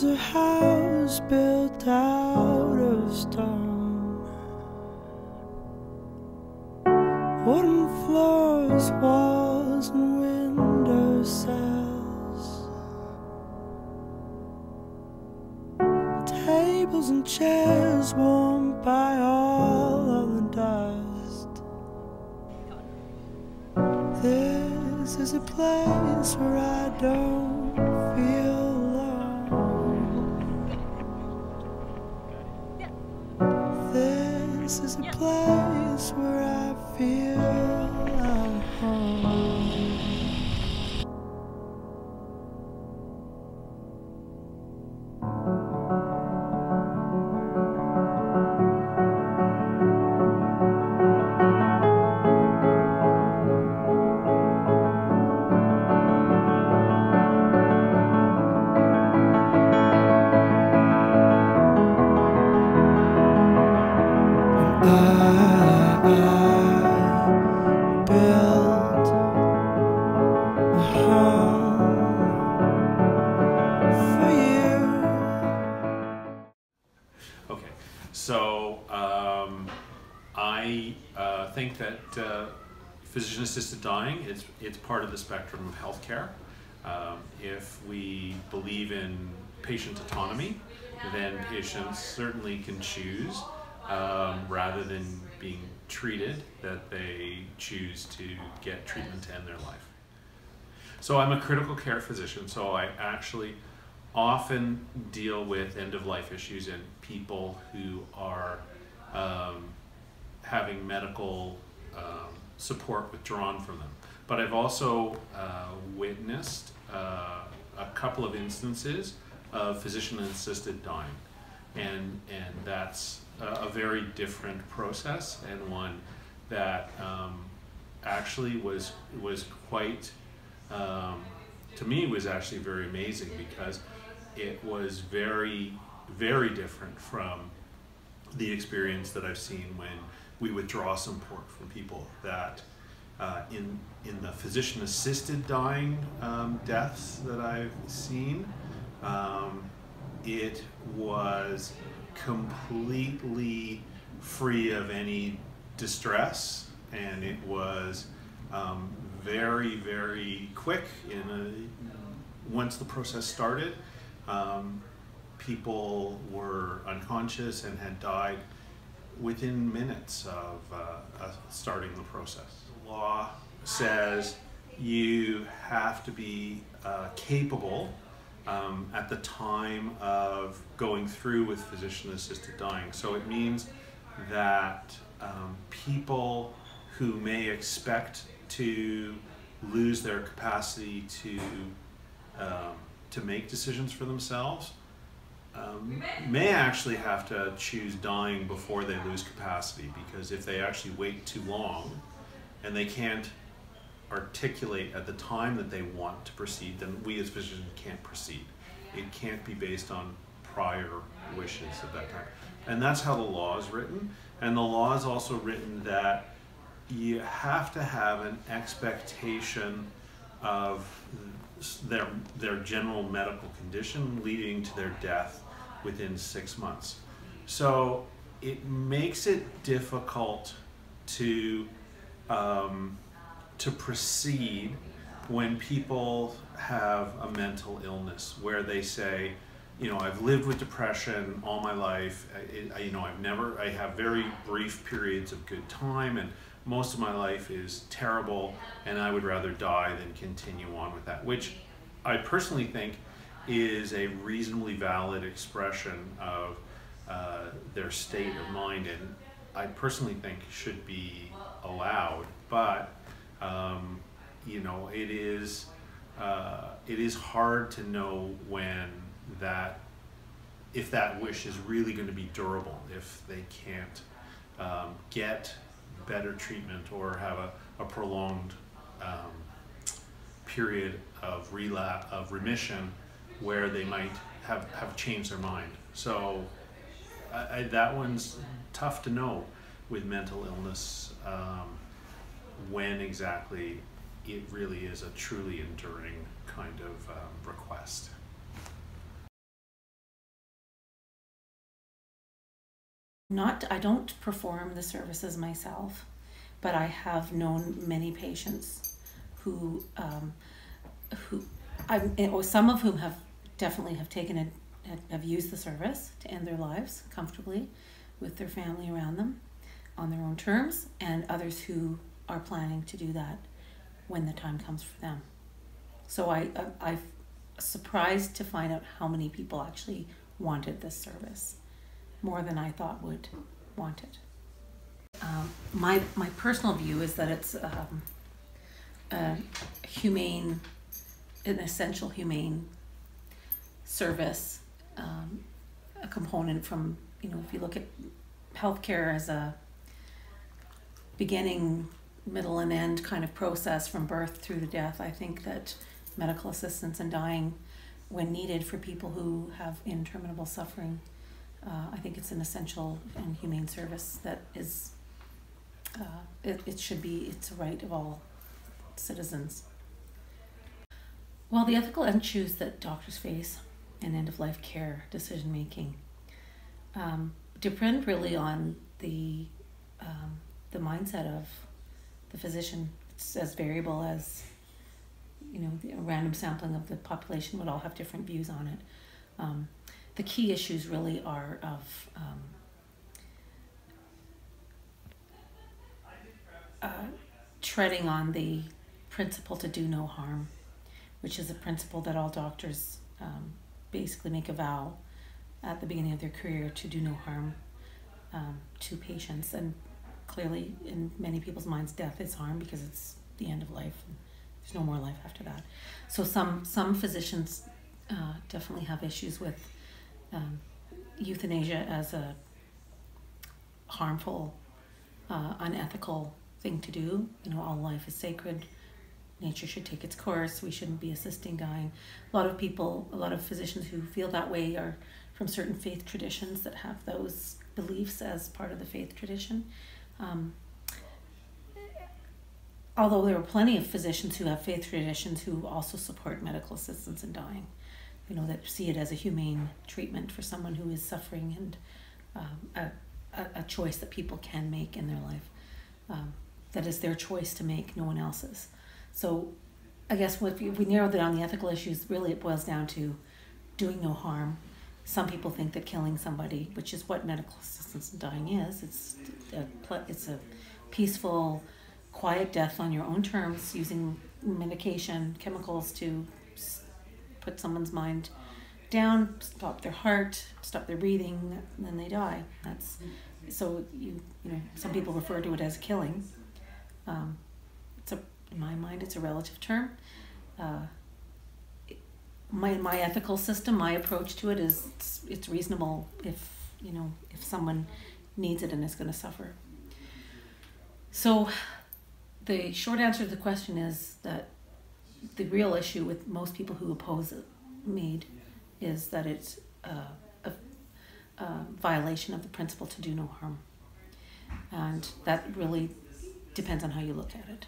There's a house built out of stone, wooden floors, walls and window sills, tables and chairs warmed by all of the dust. This is a place where I don't feel this is a place where I feel I'm home. I built a home for you. Okay, so I think that physician-assisted dying it's part of the spectrum of healthcare. If we believe in patient autonomy, then patients certainly can choose. Rather than being treated, that they choose to get treatment to end their life. So I'm a critical care physician, so I actually often deal with end-of-life issues and people who are having medical support withdrawn from them. But I've also witnessed a couple of instances of physician-assisted dying, and that's a very different process, and one that actually was quite, to me, was actually very amazing, because it was very, very different from the experience that I've seen when we withdraw support from people. That in the physician-assisted dying deaths that I've seen, it was completely free of any distress, and it was very, very quick. Once the process started, people were unconscious and had died within minutes of starting the process. The law says you have to be capable at the time of going through with physician-assisted dying. So it means that people who may expect to lose their capacity to make decisions for themselves may actually have to choose dying before they lose capacity, because if they actually wait too long and they can't articulate at the time that they want to proceed, then we as physicians can't proceed. It can't be based on prior wishes at that time. And that's how the law is written. And the law is also written that you have to have an expectation of their general medical condition leading to their death within 6 months. So it makes it difficult to proceed when people have a mental illness where they say, you know, I've lived with depression all my life. I have very brief periods of good time, and most of my life is terrible, and I would rather die than continue on with that, which I personally think is a reasonably valid expression of their state of mind, and I personally think should be allowed. But you know, it is hard to know if that wish is really going to be durable, if they can't get better treatment or have a prolonged period of remission where they might have changed their mind. So that one's tough to know with mental illness, when exactly it really is a truly enduring kind of request. I don't perform the services myself, but I have known many patients who some of whom have definitely have used the service to end their lives comfortably with their family around them on their own terms, and others who are planning to do that when the time comes for them. So I'm surprised to find out how many people actually wanted this service, more than I thought would want it. My personal view is that it's an essential humane service, a component from, if you look at healthcare as a beginning, middle, and end kind of process from birth through to death, I think that medical assistance in dying, when needed for people who have interminable suffering, I think it's an essential and humane service that is, it's a right of all citizens. Well, the ethical issues that doctors face in end-of-life care decision-making depend really on the mindset of the physician. It's as variable as, a random sampling of the population would all have different views on it. The key issues really are of treading on the principle to do no harm, which is a principle that all doctors basically make a vow at the beginning of their career to do no harm to patients. And clearly, in many people's minds, death is harm because it's the end of life. And there's no more life after that. So some physicians definitely have issues with euthanasia as a harmful, unethical thing to do. All life is sacred. Nature should take its course. We shouldn't be assisting dying. A lot of physicians who feel that way are from certain faith traditions that have those beliefs as part of the faith tradition. Although there are plenty of physicians who have faith traditions who also support medical assistance in dying, that see it as a humane treatment for someone who is suffering, and a choice that people can make in their life. That is their choice to make, no one else's. So I guess if we narrow down the ethical issues, really it boils down to doing no harm. Some people think that killing somebody, which is what medical assistance in dying is, it's a peaceful, quiet death on your own terms, using medication, chemicals to put someone's mind down, stop their heart, stop their breathing, and then they die. So some people refer to it as killing. In my mind, it's a relative term. My ethical system, my approach to it is it's reasonable if someone needs it and is going to suffer. So the short answer to the question is that the real issue with most people who oppose MAiD is that it's a violation of the principle to do no harm. And that really depends on how you look at it.